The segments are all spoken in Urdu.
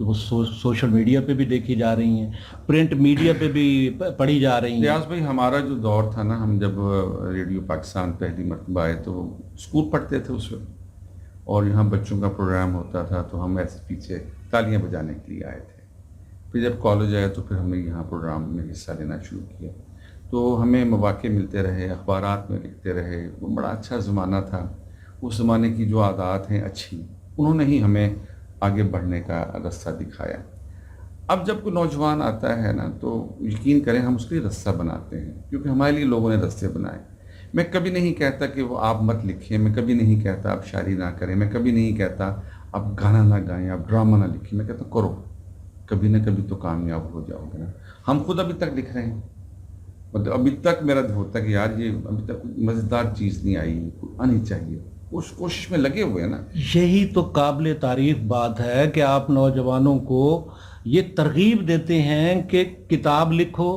وہ سوشل میڈیا پہ بھی دیکھی جا رہی ہیں، پرنٹ میڈیا پہ بھی پڑھی جا رہی ہیں. ریاض بھائی ہمارا جو دور تھا نا، ہم جب ریڈیو پاکستان پہلی مرتبہ آئے تو اسکول پڑھتے تھے اس وقت، اور یہاں بچوں کا پروگرام ہوتا تھا تو ہم ایسے پیچھے تالیاں بجانے کے لیے آئے تھے. پھر جب کالج آئے تو پھر ہم نے یہاں پروگرام میں حصہ لینا شروع کیا، تو ہمیں مواقع ملتے رہے، اخبارات میں لکھتے رہے. وہ بڑا اچھا زمانہ تھا. اس زمانے کی جو عادات ہیں اچھی، انہوں نے ہی ہمیں آگے بڑھنے کا رستہ دکھایا. اب جب کوئی نوجوان آتا ہے نا تو یقین کریں ہم اس کے لیے رستہ بناتے ہیں، کیونکہ ہمارے لیے لوگوں نے رستے بنائے. میں کبھی نہیں کہتا کہ وہ آپ مت لکھیں، میں کبھی نہیں کہتا آپ شاعری نہ کریں، میں کبھی نہیں کہتا آپ گانا نہ گائیں، آپ ڈرامہ نہ لکھیں. میں کہتا کرو، کبھی نہ کبھی تو کامیاب ہو جاؤ گے نا. ہم خود ابھی تک لکھ رہے ہیں، مطلب ابھی تک میرا ہوتا ہے کہ یار یہ ابھی تک مزیدار چیز نہیں آئی، آنی چاہیے. اس کوشش میں لگے ہوئے ہیں نا. یہی تو قابل تعریف بات ہے کہ آپ نوجوانوں کو یہ ترغیب دیتے ہیں کہ کتاب لکھو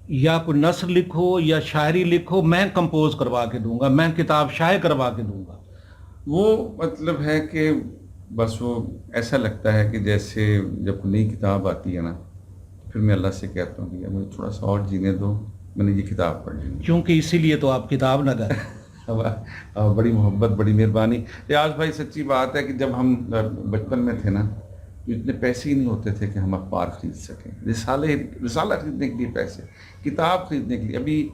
یا کوئی نثر لکھو یا شاعری لکھو، میں کمپوز کروا کے دوں گا، میں کتاب شائع کروا کے دوں گا. وہ مطلب ہے کہ بس وہ ایسا لگتا ہے کہ جیسے جب کوئی نئی کتاب آتی ہے نا، پھر میں اللہ سے کہتا ہوں کہ مجھے تھوڑا سا اور جینے دو، میں نے یہ کتاب پڑھ لی. کیونکہ اسی لیے تو آپ کتاب نہ کریں. بڑی محبت، بڑی مہربانی. ریاض بھائی سچی بات ہے کہ جب ہم بچپن میں تھے نا تو اتنے پیسے ہی نہیں ہوتے تھے کہ ہم اخبار خرید سکیں، رسالہ خریدنے کے لیے پیسے، کتاب خریدنے کے لیے. ابھی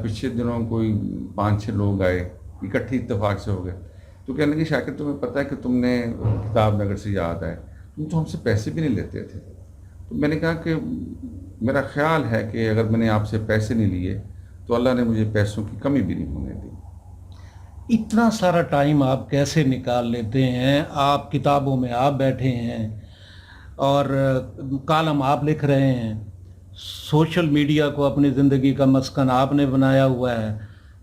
پچھلے دنوں کوئی 5-6 لوگ آئے، اکٹھے اتفاق سے ہو گئے، تو کہنے لگے شاکر تمہیں پتہ ہے کہ تم نے کتاب نگر سے یاد آئے، تم تو ہم سے پیسے بھی نہیں لیتے تھے. تو میں نے کہا کہ میرا خیال ہے کہ اگر میں نے آپ سے پیسے نہیں لیے تو اللہ نے مجھے پیسوں کی کمی بھی نہیں ہونے دی. اتنا سارا ٹائم آپ کیسے نکال لیتے ہیں؟ آپ کتابوں میں آپ بیٹھے ہیں اور کالم آپ لکھ رہے ہیں، سوشل میڈیا کو اپنی زندگی کا مسکن آپ نے بنایا ہوا ہے.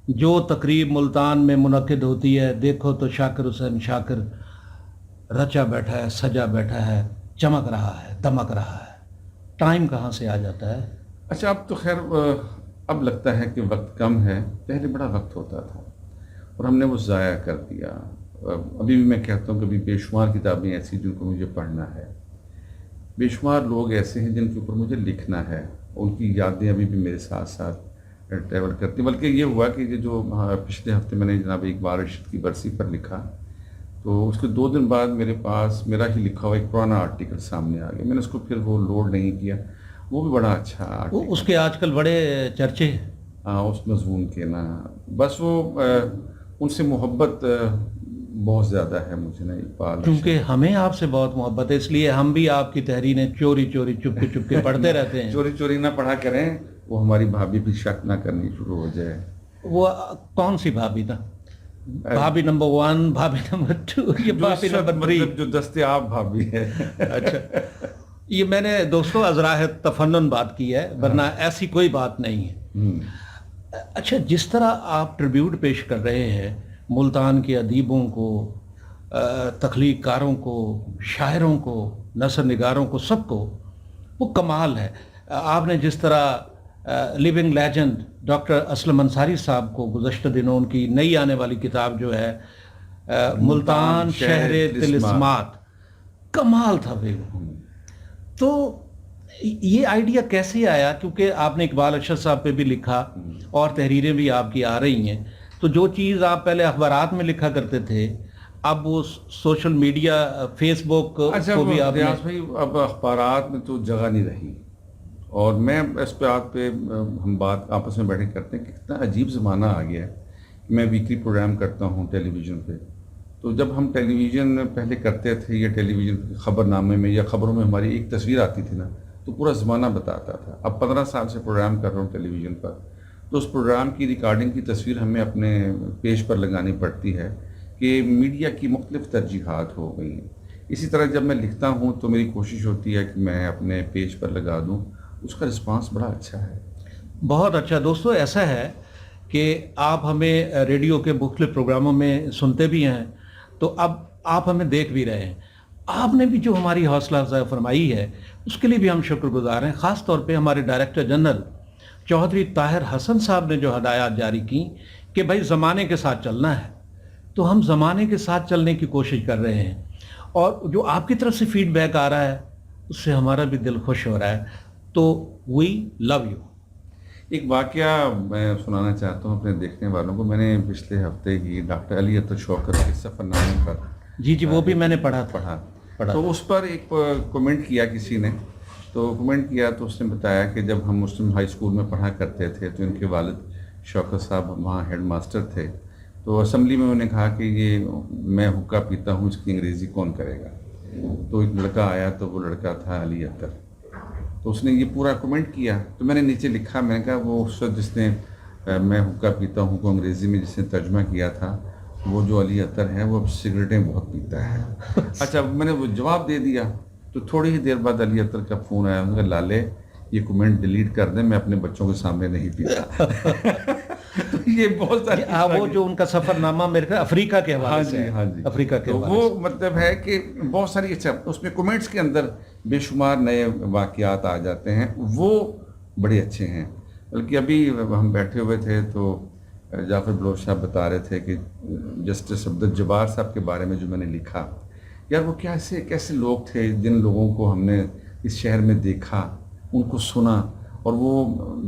جو تقریب ملتان میں منعقد ہوتی ہے، دیکھو تو شاکر حسین شاکر رچا بیٹھا ہے، سجا بیٹھا ہے، چمک رہا ہے، دمک رہا ہے. ٹائم کہاں سے آ جاتا ہے؟ اچھا اب تو خیر اب لگتا ہے کہ وقت کم ہے، پہلے بڑا وقت ہوتا تھا اور ہم نے وہ ضائع کر دیا. ابھی بھی میں کہتا ہوں کہ ابھی بے شمار کتابیں ایسی جن کو مجھے پڑھنا ہے، بے شمار لوگ ایسے ہیں جن کے اوپر مجھے لکھنا ہے، ان کی یادیں ابھی بھی میرے ساتھ ساتھ ٹریول کرتی. بلکہ یہ ہوا کہ یہ جو پچھلے ہفتے میں نے جناب اقبال ارشد کی برسی پر لکھا، تو اس کے 2 دن بعد میرے پاس میرا ہی لکھا ہوا ایک پرانا آرٹیکل سامنے آ گیا. میں نے اس کو پھر وہ لوڈ نہیں کیا. وہ بھی بڑا اچھا آرٹیکل، اس کے آج کل بڑے چرچے ہیں. اس مضمون کے نا، بس وہ ان سے محبت بہت زیادہ ہے مجھے نا اقبال. کیونکہ ہمیں آپ سے بہت محبت ہے، اس لیے ہم بھی آپ کی تحریریں چوری چوری چپ کے پڑھتے رہتے ہیں. چوری چوری نہ پڑھا کریں، وہ ہماری بھابھی بھی شک نہ کرنی شروع ہو جائے. وہ کون سی بھابھی تھا؟ بھابھی نمبر 1، بھابھی نمبر 2، یہ بھابھی نمبر 3 جو دستیاب بھابھی ہے. اچھا، یہ میں نے دوستوں ازراہ تفنن بات کی ہے، ورنہ ایسی کوئی بات نہیں ہے. اچھا، جس طرح آپ ٹریبیوٹ پیش کر رہے ہیں ملتان کے ادیبوں کو، تخلیق کاروں کو، شاعروں کو، نثر نگاروں کو، سب کو، وہ کمال ہے. آپ نے جس طرح living legend doctor Aslam Ansari صاحب کو گزشتہ دنوں ان کی نئی آنے والی کتاب جو ہے ملتان شہر طلسمات، کمال تھا وہ. تو یہ آئیڈیا کیسے آیا؟ کیونکہ آپ نے اقبال ارشد صاحب پہ بھی لکھا اور تحریریں بھی آپ کی آ رہی ہیں، تو جو چیز آپ پہلے اخبارات میں لکھا کرتے تھے اب وہ سوشل میڈیا، فیس بک کو بھی آپ نے... ریاض بھائی اب اخبارات میں تو جگہ نہیں رہی، اور میں اس بات پہ ہم بات آپس میں بیٹھے کرتے ہیں کہ کتنا عجیب زمانہ آ گیا ہے. میں ویکلی پروگرام کرتا ہوں ٹیلی ویژن پہ، تو جب ہم ٹیلی ویژن پہلے کرتے تھے یا ٹیلی ویژن خبر نامے میں یا خبروں میں ہماری ایک تصویر آتی تھی نا تو پورا زمانہ بتاتا تھا. اب 15 سال سے پروگرام کر رہا ہوں ٹیلی ویژن پر، تو اس پروگرام کی ریکارڈنگ کی تصویر ہمیں اپنے پیج پر لگانی پڑتی ہے کہ میڈیا کی مختلف ترجیحات ہو گئی ہیں. اسی طرح جب میں لکھتا ہوں تو میری کوشش ہوتی ہے کہ میں اپنے پیج پر لگا دوں. اس کا رسپانس بڑا اچھا ہے، بہت اچھا. دوستو ایسا ہے کہ آپ ہمیں ریڈیو کے مختلف پروگراموں میں سنتے بھی ہیں، تو اب آپ ہمیں دیکھ بھی رہے ہیں. آپ نے بھی جو ہماری حوصلہ افزائی فرمائی ہے اس کے لیے بھی ہم شکر گزار ہیں. خاص طور پہ ہمارے ڈائریکٹر جنرل چودھری طاہر حسن صاحب نے جو ہدایات جاری کی کہ بھائی زمانے کے ساتھ چلنا ہے، تو ہم زمانے کے ساتھ چلنے کی کوشش کر رہے ہیں. اور جو آپ کی طرف سے فیڈ بیک آ رہا ہے اس سے ہمارا بھی دل خوش ہو رہا ہے. تو وی لو یو. ایک واقعہ میں سنانا چاہتا ہوں اپنے دیکھنے والوں کو. میں نے پچھلے ہفتے ہی ڈاکٹر علی عطر شوکت کے سفر نامے پر جی وہ بھی میں نے پڑھا. تو اس پر ایک کمنٹ کیا کسی نے. تو کمنٹ کیا تو اس نے بتایا کہ جب ہم مسلم ہائی اسکول میں پڑھا کرتے تھے تو ان کے والد شوکت صاحب وہاں ہیڈ ماسٹر تھے. تو اسمبلی میں انہوں نے کہا کہ یہ میں حقہ پیتا ہوں، اس کی انگریزی کون کرے گا. تو ایک لڑکا آیا تو وہ لڑکا تھا علی عطر. تو اس نے یہ پورا کمنٹ کیا. تو میں نے نیچے لکھا، میں نے کہا وہ اس وقت جس نے میں حقہ پیتا ہوں کو انگریزی میں جس نے ترجمہ کیا تھا وہ جو علی عطر ہے وہ اب سگریٹیں بہت پیتا ہے. اچھا میں نے وہ جواب دے دیا. تو تھوڑی ہی دیر بعد علی عطر کا فون آیا. انہوں نے کہا لالے یہ کمنٹ ڈیلیٹ کر دیں، میں اپنے بچوں کے سامنے نہیں پیتا. تو یہ بہت ساری وہ جو ان کا سفر نامہ میرے خیال افریقہ کے حوالے سے. ہاں جی افریقہ کے وہ مطلب ہے کہ بہت ساری اچھا اس میں کمنٹس کے اندر بے شمار نئے واقعات آ جاتے ہیں، وہ بڑے اچھے ہیں. بلکہ ابھی ہم بیٹھے ہوئے تھے تو جعفر بلوچ صاحب بتا رہے تھے کہ جسٹس عبدالجبار صاحب کے بارے میں جو میں نے لکھا، یار وہ کیسے لوگ تھے جن لوگوں کو ہم نے اس شہر میں دیکھا، ان کو سنا، اور وہ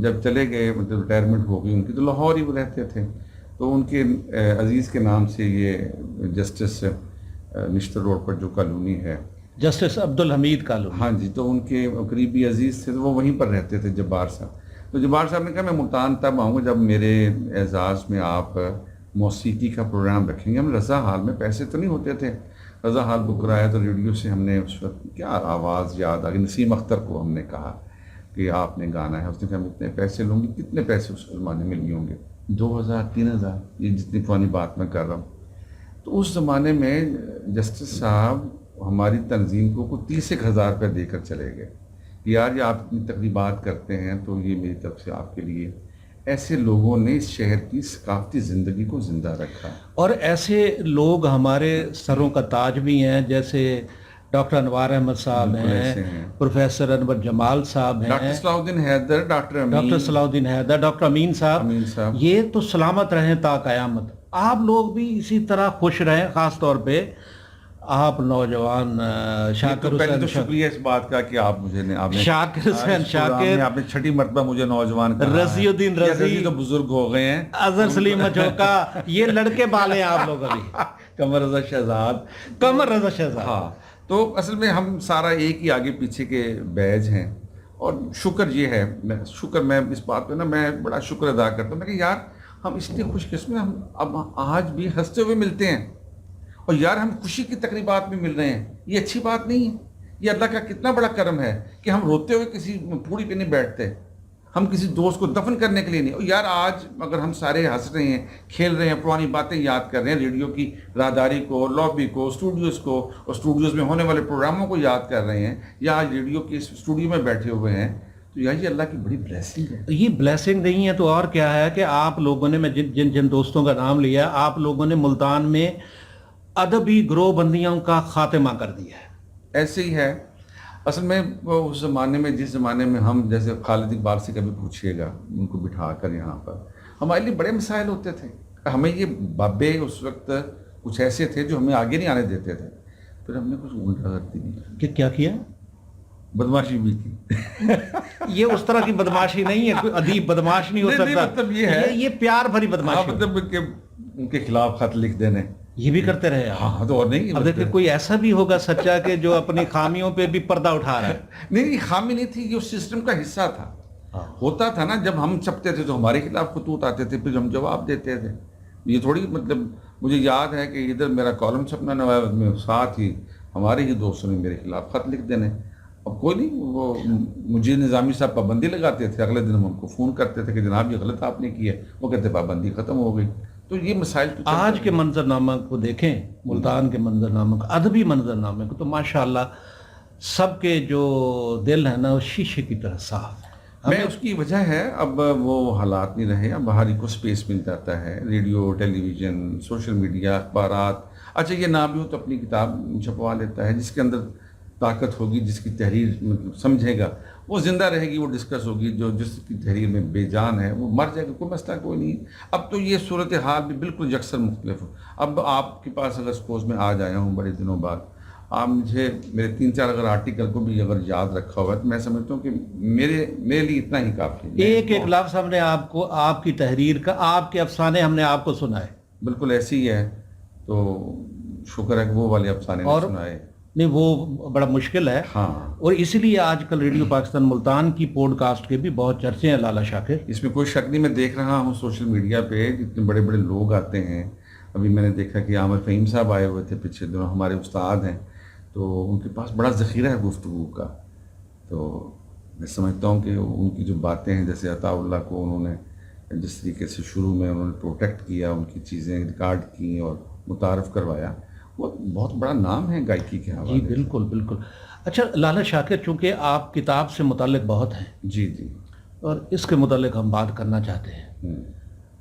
جب چلے گئے مطلب ریٹائرمنٹ ہو گئی ان کی تو لاہور ہی وہ رہتے تھے. تو ان کے عزیز کے نام سے یہ جسٹس نشتر روڈ پر جو کالونی ہے جسٹس عبدالحمید کالونی. ہاں جی، تو ان کے قریبی عزیز تھے تو وہ وہیں پر رہتے تھے جبار صاحب. تو جبار صاحب نے کہا میں ملتان تب آؤں گا جب میرے اعزاز میں آپ موسیقی کا پروگرام رکھیں گے. ہم رضا ہال میں، پیسے تو نہیں ہوتے تھے، رضا ہال بک کرایا تو ریڈیو سے ہم نے اس وقت کیا آواز یاد آ گئی، نسیم اختر کو ہم نے کہا کہ آپ نے گانا ہے. اس نے کہا ہم اتنے پیسے لوں گی. کتنے پیسے اس زمانے میں لیے ہوں گے؟ 2000 3000، یہ جتنی پرانی بات میں کر رہا ہوں. تو اس زمانے میں جسٹس صاحب ہماری تنظیم کو 30,000 روپے دے کر چلے گئے. یار یہ آپ اتنی تقریبات کرتے ہیں تو یہ میری طرف سے آپ کے لیے. ایسے لوگوں نے اس شہر کی ثقافتی زندگی کو زندہ رکھا. اور ایسے لوگ ہمارے سروں کا تاج بھی ہیں، جیسے ڈاکٹر انوار احمد صاحب ہیں، پروفیسر انور جمال صاحب ہیں، ڈاکٹر صلاح الدین حیدر، ڈاکٹر صلاح الدین حیدر، ڈاکٹر امین صاحب. یہ تو سلامت رہیں تا قیامت. آپ لوگ بھی اسی طرح خوش رہیں. خاص طور پہ آپ نوجوان شاکر پہلے حسین تو شکریہ اس بات کا کہ آپ مجھے شاکر حسین شاکر، آپ نے چھٹی مرتبہ مجھے نوجوان کہا. رضی الدین رضی تو بزرگ ہو گئے ہیں. اظہر سلیم مچوکا، یہ لڑکے بالے ہیں آپ لوگ ابھی. قمر رضا شہزاد. قمر رضا شہزاد. ہاں تو اصل میں ہم سارا ایک ہی آگے پیچھے کے بیج ہیں. اور شکر یہ ہے، میں اس بات پہ میں بڑا شکر ادا کرتا ہوں. میں کہ یار ہم اس لیے خوش قسمت، ہم اب آج بھی ہنستے ہوئے ملتے ہیں، اور یار ہم خوشی کی تقریبات میں مل رہے ہیں. یہ اچھی بات نہیں ہے. یہ اللہ کا کتنا بڑا کرم ہے کہ ہم روتے ہوئے کسی پوڑی پہ نہیں بیٹھتے، ہم کسی دوست کو دفن کرنے کے لیے نہیں. اور یار آج اگر ہم سارے ہنس رہے ہیں، کھیل رہے ہیں، پرانی باتیں یاد کر رہے ہیں، ریڈیو کی راہداری کو، لابی کو، اسٹوڈیوز کو، اور اسٹوڈیوز میں ہونے والے پروگراموں کو یاد کر رہے ہیں، یا آج ریڈیو کے اسٹوڈیو میں بیٹھے ہوئے ہیں، تو یہ اللہ کی بڑی بلیسنگ ہے. یہ بلیسنگ نہیں ہے تو اور کیا ہے کہ آپ لوگوں نے، میں جن دوستوں کا نام لیا، آپ لوگوں نے ملتان میں ادبی گروہ بندیوں کا خاتمہ کر دیا ہے. ایسے ہی ہے. اصل میں اس زمانے میں، جس زمانے میں ہم جیسے خالد اقبال سے کبھی پوچھیے گا، ان کو بٹھا کر یہاں پر، ہمارے لیے بڑے مسائل ہوتے تھے. ہمیں یہ بابے اس وقت کچھ ایسے تھے جو ہمیں آگے نہیں آنے دیتے تھے. پھر ہم نے کچھ الٹا کرتی دی. کہ کیا کیا؟ بدماشی بھی کی. یہ اس طرح کی بدماشی نہیں ہے، کوئی ادیب بدماش نہیں ہو سکتا. مطلب یہ ہے، یہ پیار بھری بدماشی. مطلب کہ ان کے خلاف خط لکھ دینے، یہ بھی کرتے رہے. ہاں تو اور نہیں. اب دیکھیں کوئی ایسا بھی ہوگا سچا کہ جو اپنی خامیوں پہ بھی پردہ اٹھا رہا ہے. نہیں خامی نہیں تھی، یہ اس سسٹم کا حصہ تھا. ہوتا تھا نا، جب ہم چھپتے تھے تو ہمارے خلاف خطوط آتے تھے، پھر ہم جواب دیتے تھے. یہ تھوڑی مطلب، مجھے یاد ہے کہ ادھر میرا کالم چھپنا نواب میں، ساتھ ہی ہمارے ہی دوستوں نے میرے خلاف خط لکھ دینے. اب کوئی نہیں، وہ مجھے نظامی صاحب پابندی لگاتے تھے. اگلے دن ہم ان کو فون کرتے تھے کہ جناب یہ غلط آپ نے کی ہے. وہ کہتے پابندی ختم ہو گئی. تو یہ مسائل تو آج کے منظرنامہ کو دیکھیں، ملتان کے منظرنامہ کو، ادبی منظرنامے کو، تو ماشاءاللہ سب کے جو دل ہے نا وہ شیشے کی طرح صاف ہے. میں اس کی وجہ ہے اب وہ حالات نہیں رہے. اب باہر ہی کو سپیس مل جاتا ہے، ریڈیو، ٹیلی ویژن، سوشل میڈیا، اخبارات. اچھا یہ نہ بھی ہو تو اپنی کتاب چھپوا لیتا ہے. جس کے اندر طاقت ہوگی، جس کی تحریر مطلب سمجھے گا، وہ زندہ رہے گی، وہ ڈسکس ہوگی. جو جس کی تحریر میں بے جان ہے وہ مر جائے گا. کوئی مسئلہ کوئی نہیں. اب تو یہ صورتحال بھی بالکل یکسر مختلف ہو. اب آپ کے پاس اگر سپوز میں آج آیا ہوں بڑے دنوں بعد، آپ مجھے میرے 3-4 اگر آرٹیکل کو بھی اگر یاد رکھا ہوا تو میں سمجھتا ہوں کہ میرے لیے اتنا ہی کافی ہے. ایک ایک لفظ ہم نے آپ کو آپ کی تحریر کا آپ کے افسانے ہم نے آپ کو سنائے. بالکل ایسے ہی ہے. تو شکر ہے کہ وہ والے افسانے نے سنائے. نہیں وہ بڑا مشکل ہے. ہاں. اور اسی لیے آج کل ریڈیو پاکستان ملتان کی پوڈ کاسٹ کے بھی بہت چرچے ہیں لالا شاکر. اس میں کوئی شک نہیں. میں دیکھ رہا ہوں سوشل میڈیا پہ جتنے بڑے بڑے لوگ آتے ہیں. ابھی میں نے دیکھا کہ عامر فہیم صاحب آئے ہوئے تھے پچھلے دنوں, ہمارے استاد ہیں, تو ان کے پاس بڑا ذخیرہ ہے گفتگو کا. تو میں سمجھتا ہوں کہ ان کی جو باتیں ہیں, جیسے عطا اللہ کو انہوں نے جس طریقے سے شروع میں انہوں نے پروٹیکٹ کیا, ان کی چیزیں ریکارڈ کی اور متعارف کروایا, وہ بہت بڑا نام ہے گائکی کے حوالے. جی بالکل بالکل. اچھا لالا شاکر, چونکہ آپ کتاب سے متعلق بہت ہیں, جی جی, اور اس کے متعلق ہم بات کرنا چاہتے ہیں.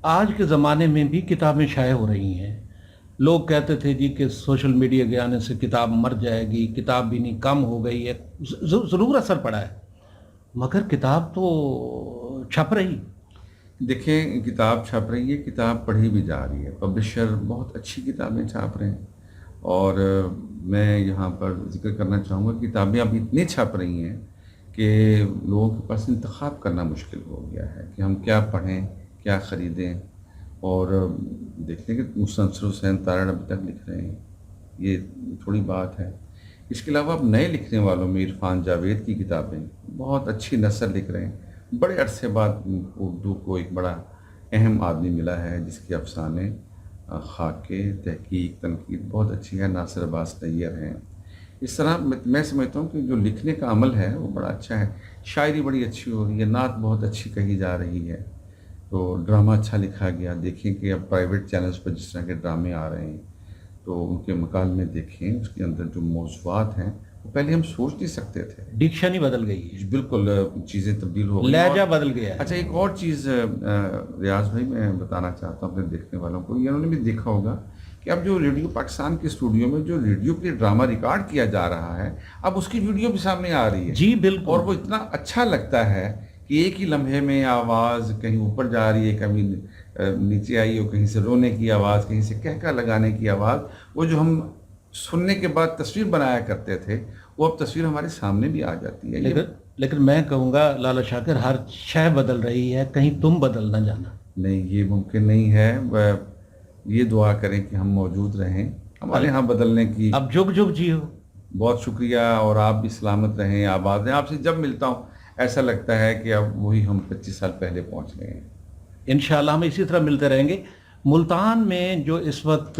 آج کے زمانے میں بھی کتابیں شائع ہو رہی ہیں. لوگ کہتے تھے جی کہ سوشل میڈیا کے آنے سے کتاب مر جائے گی, کتاب بھی نہیں, کم ہو گئی ہے. ضرور اثر پڑا ہے, مگر کتاب تو چھپ رہی. دیکھیں کتاب چھپ رہی ہے, کتاب پڑھی بھی جا رہی ہے. پبلشر بہت اچھی کتابیں چھاپ رہے ہیں, اور میں یہاں پر ذکر کرنا چاہوں گا کتابیں اب اتنی چھپ رہی ہیں کہ لوگوں کے پاس انتخاب کرنا مشکل ہو گیا ہے کہ ہم کیا پڑھیں, کیا خریدیں. اور دیکھتے ہیں کہ مسنصر حسین تارڑ ابھی تک لکھ رہے ہیں, یہ تھوڑی بات ہے. اس کے علاوہ اب نئے لکھنے والوں میں عرفان جاوید کی کتابیں بہت اچھی نثر لکھ رہے ہیں. بڑے عرصے بعد اردو کو ایک بڑا اہم آدمی ملا ہے جس کے افسانے, خاکے, تحقیق, تنقید بہت اچھی ہے. ناصر عباس طیب ہیں. اس طرح میں سمجھتا ہوں کہ جو لکھنے کا عمل ہے وہ بڑا اچھا ہے. شاعری بڑی اچھی ہو رہی ہے, نعت بہت اچھی کہی جا رہی ہے. تو ڈرامہ اچھا لکھا گیا. دیکھیں کہ اب پرائیویٹ چینلز پر جس طرح کے ڈرامے آ رہے ہیں تو ان کے مکالمے دیکھیں, اس کے اندر جو موضوعات ہیں وہ پہلے ہم سوچ نہیں سکتے تھے. ڈکشن ہی بدل گئی ہے, بالکل چیزیں تبدیل ہو گئی, لہجہ بدل گیا ہے. اچھا ایک اور چیز ریاض بھائی میں بتانا چاہتا ہوں اپنے دیکھنے والوں کو, یہ انہوں نے بھی دیکھا ہوگا کہ اب جو ریڈیو پاکستان کے اسٹوڈیو میں جو ریڈیو کے ڈرامہ ریکارڈ کیا جا رہا ہے, اب اس کی ویڈیو بھی سامنے آ رہی ہے. جی بالکل. اور وہ اتنا اچھا لگتا ہے کہ ایک ہی لمحے میں آواز کہیں اوپر جا رہی ہے, کہیں نیچے آئی ہو, کہیں سے رونے کی آواز, کہیں سے کہکا لگانے کی آواز. وہ جو ہم سننے کے بعد تصویر بنایا کرتے تھے وہ اب تصویر ہمارے سامنے بھی آ جاتی ہے. لیکن میں کہوں گا لالا شاکر, ہر شے بدل رہی ہے, کہیں تم بدل نہ جانا. نہیں, یہ ممکن نہیں ہے. یہ دعا کریں کہ ہم موجود رہیں, ہمارے ہاں بدلنے کی. اب جگ جگ جیو. بہت شکریہ, اور آپ بھی سلامت رہیں, آباد رہیں. آپ سے جب ملتا ہوں ایسا لگتا ہے کہ اب وہی ہم 25 سال پہلے پہنچ گئے ہیں. انشاءاللہ ہم اسی طرح ملتے رہیں گے. ملتان میں جو اس وقت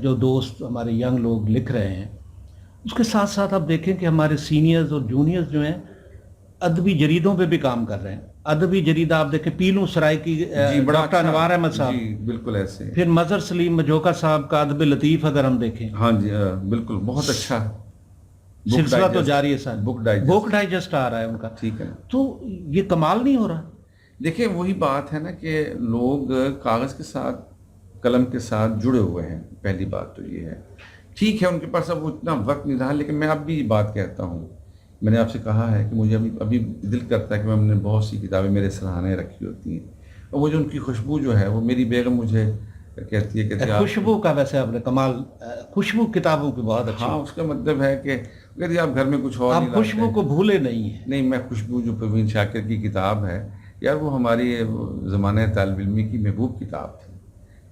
جو دوست ہمارے ینگ لوگ لکھ رہے ہیں, اس کے ساتھ ساتھ آپ دیکھیں کہ ہمارے سینئرز اور جونیئرز جو ہیں ادبی جریدوں پہ بھی کام کر رہے ہیں. ادبی جریدہ آپ دیکھیں پیلو سرائے کی ڈاکٹر انوار احمد صاحب, جی بالکل ایسے. پھر مظہر سلیم مجھوکا صاحب کا ادب لطیف اگر ہم دیکھیں, ہاں جی بالکل بہت اچھا. سلسلہ تو جاری ہے سر. بک ڈائجسٹ آ رہا ہے ان کا. ٹھیک ہے. تو یہ کمال نہیں ہو رہا. دیکھیں وہی بات ہے نا کہ لوگ کاغذ کے ساتھ قلم کے ساتھ جڑے ہوئے ہیں. پہلی بات تو یہ ہے. ٹھیک ہے ان کے پاس اب اتنا وقت نہیں رہا, لیکن میں اب بھی یہ بات کہتا ہوں, میں نے آپ سے کہا ہے کہ مجھے ابھی دل کرتا ہے کہ میں نے بہت سی کتابیں میرے سراہنے رکھی ہوتی ہیں, اور وہ جو ان کی خوشبو جو ہے وہ میری بیگم مجھے کہتی ہے کہ خوشبو کا ویسے آپ نے کمال, خوشبو کتابوں کی بہت اچھی. ہاں اس کا مطلب ہے کہ اگر آپ گھر میں کچھ اور آپ خوشبو کو بھولے نہیں ہیں. نہیں, میں خوشبو جو پروین شاکر کی کتاب ہے یار, وہ ہماری زمانہ طالب علمی کی محبوب کتاب تھی.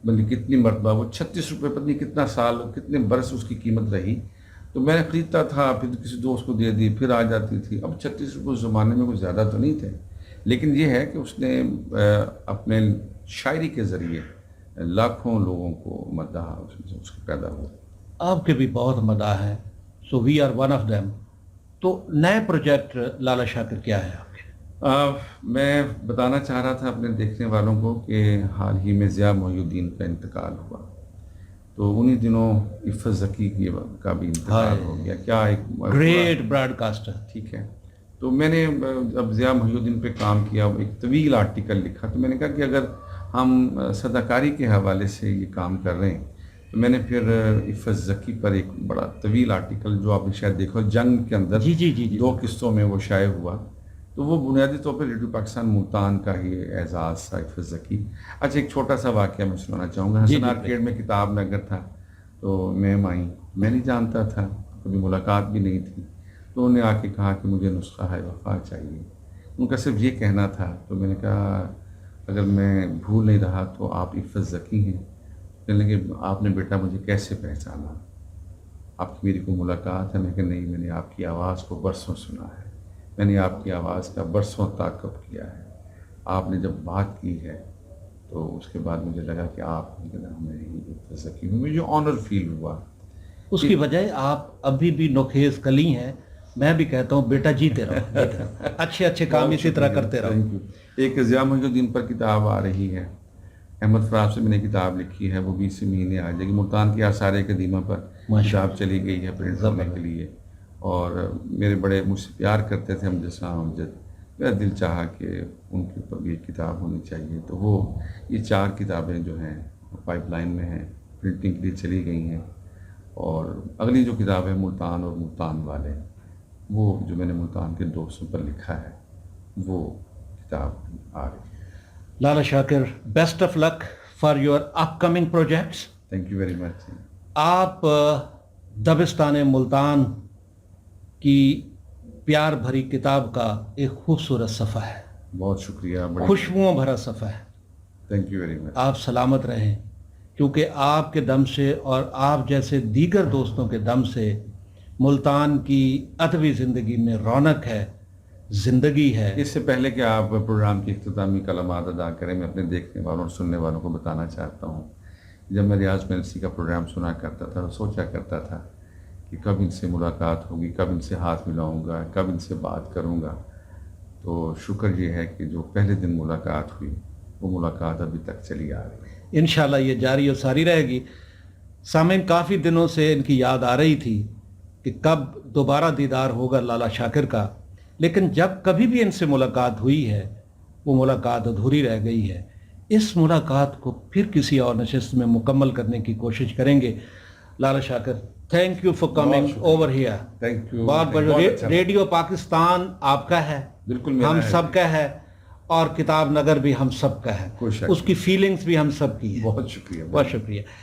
بلکہ کتنی مرتبہ وہ 36 روپے پتہ نہیں کتنا سال کتنے برس اس کی قیمت رہی, تو میں نے خریدتا تھا, پھر کسی دوست کو دے دی, پھر آ جاتی تھی. اب 36 روپے اس زمانے میں کچھ زیادہ تو نہیں تھے, لیکن یہ ہے کہ اس نے اپنے شاعری کے ذریعے لاکھوں لوگوں کو مداح اس کے پیدا ہوا. آپ کے بھی بہت مداح ہیں, so we are one of them. تو نئے پروجیکٹ لالا شاکر کیا ہے آپ کے؟ میں بتانا چاہ رہا تھا اپنے دیکھنے والوں کو کہ حال ہی میں ضیاء محی الدین کا انتقال ہوا, تو انہی دنوں عفت زکی کا بھی انتقال ہو گیا. کیا ایک گریٹ براڈ کاسٹر. ٹھیک ہے. تو میں نے جب ضیاء محی الدین پہ کام کیا, ایک طویل آرٹیکل لکھا, تو میں نے کہا کہ اگر ہم صداکاری کے حوالے سے یہ کام کر رہے ہیں, تو میں نے پھر عفت زکی پر ایک بڑا طویل آرٹیکل, جو آپ نے شاید دیکھو, جنگ کے اندر جی 2 قسطوں میں وہ شائع ہوا, تو وہ بنیادی طور پہ ریڈیو پاکستان ملتان کا ہی اعزاز تھا عفت زکی. اچھا ایک چھوٹا سا واقعہ میں سنانا چاہوں گا. حسن آرکیڈ میں کتاب نگر تھا, تو میم آئیں, میں نہیں جانتا تھا, کبھی ملاقات بھی نہیں تھی. تو انہوں نے آ کے کہا کہ مجھے نسخہ ہے وفا چاہیے. ان کا صرف یہ کہنا تھا. تو میں نے کہا اگر میں بھول نہیں رہا تو آپ عفت ذکی ہیں. کہنے لگے آپ نے بیٹا مجھے کیسے پہچانا؟ آپ کی میری کو ملاقات ہے؟ میں کہ نہیں، میں نے آپ کی آواز کو برسوں سنا ہے، میں نے آپ کی آواز کا برسوں تعاقب کیا ہے. آپ نے جب بات کی ہے تو اس کے بعد مجھے لگا کہ آپ میں عفت ذکی ہوں. مجھے آنر فیل ہوا. اس کی وجہ آپ ابھی بھی نوخیز کلی ہیں. میں بھی کہتا ہوں بیٹا جیتے رہو، جیتے رہو، اچھے اچھے کام اسی طرح کرتے رہو. Thank you. ایک ضیاء محی الدین پر کتاب آ رہی ہے، احمد فراز سے میں نے کتاب لکھی ہے، وہ 20 مہینے آ جائے گی. ملتان کی آثار قدیمہ پر کتاب چلی گئی ہے پرنٹ ہونے کے لیے. اور میرے بڑے مجھ سے پیار کرتے تھے امجد صاحب امجد. میرا دل چاہا کہ ان کے اوپر بھی ایک کتاب ہونی چاہیے. تو وہ یہ 4 کتابیں جو ہیں پائپ لائن میں ہیں، پرنٹنگ کے لیے چلی گئی ہیں. اور اگلی جو کتاب ہے ملتان اور ملتان والے، وہ جو میں نے ملتان کے دوستوں پر لکھا ہے، وہ کتاب آ رہی ہے. Lala Shakir, best of luck for your upcoming projects. Thank you very much. آپ دبستان ملتان کی پیار بھری کتاب کا ایک خوبصورت صفحہ ہے، بہت شکریہ. خوشبوؤں بھرا صفحہ ہے. Thank you very much. آپ سلامت رہیں، کیونکہ آپ کے دم سے اور آپ جیسے دیگر دوستوں کے دم سے ملتان کی ادبی زندگی میں رونق ہے، زندگی ہے. اس سے پہلے کہ آپ پروگرام کی اختتامی کلمات ادا کریں، میں اپنے دیکھنے والوں اور سننے والوں کو بتانا چاہتا ہوں. جب میں ریاض ملسی کا پروگرام سنا کرتا تھا تو سوچا کرتا تھا کہ کب ان سے ملاقات ہوگی، کب ان سے ہاتھ ملاؤں گا، کب ان سے بات کروں گا. تو شکر یہ ہے کہ جو پہلے دن ملاقات ہوئی وہ ملاقات ابھی تک چلی آ رہی ہے. انشاءاللہ یہ جاری اور ساری رہے گی. سامعین، کافی دنوں سے ان کی یاد آ رہی تھی کہ کب دوبارہ دیدار ہوگا لالا شاکر کا، لیکن جب کبھی بھی ان سے ملاقات ہوئی ہے وہ ملاقات ادھوری رہ گئی ہے. اس ملاقات کو پھر کسی اور نشست میں مکمل کرنے کی کوشش کریں گے. Lala Shakir, thank you for coming over here. Thank you. بہت بہت. ریڈیو پاکستان آپ کا ہے، بالکل ہم سب کا ہے، اور کتاب نگر بھی ہم سب کا ہے. اس کی فیلنگز بھی ہم سب کی ہے. بہت شکریہ. بہت شکریہ.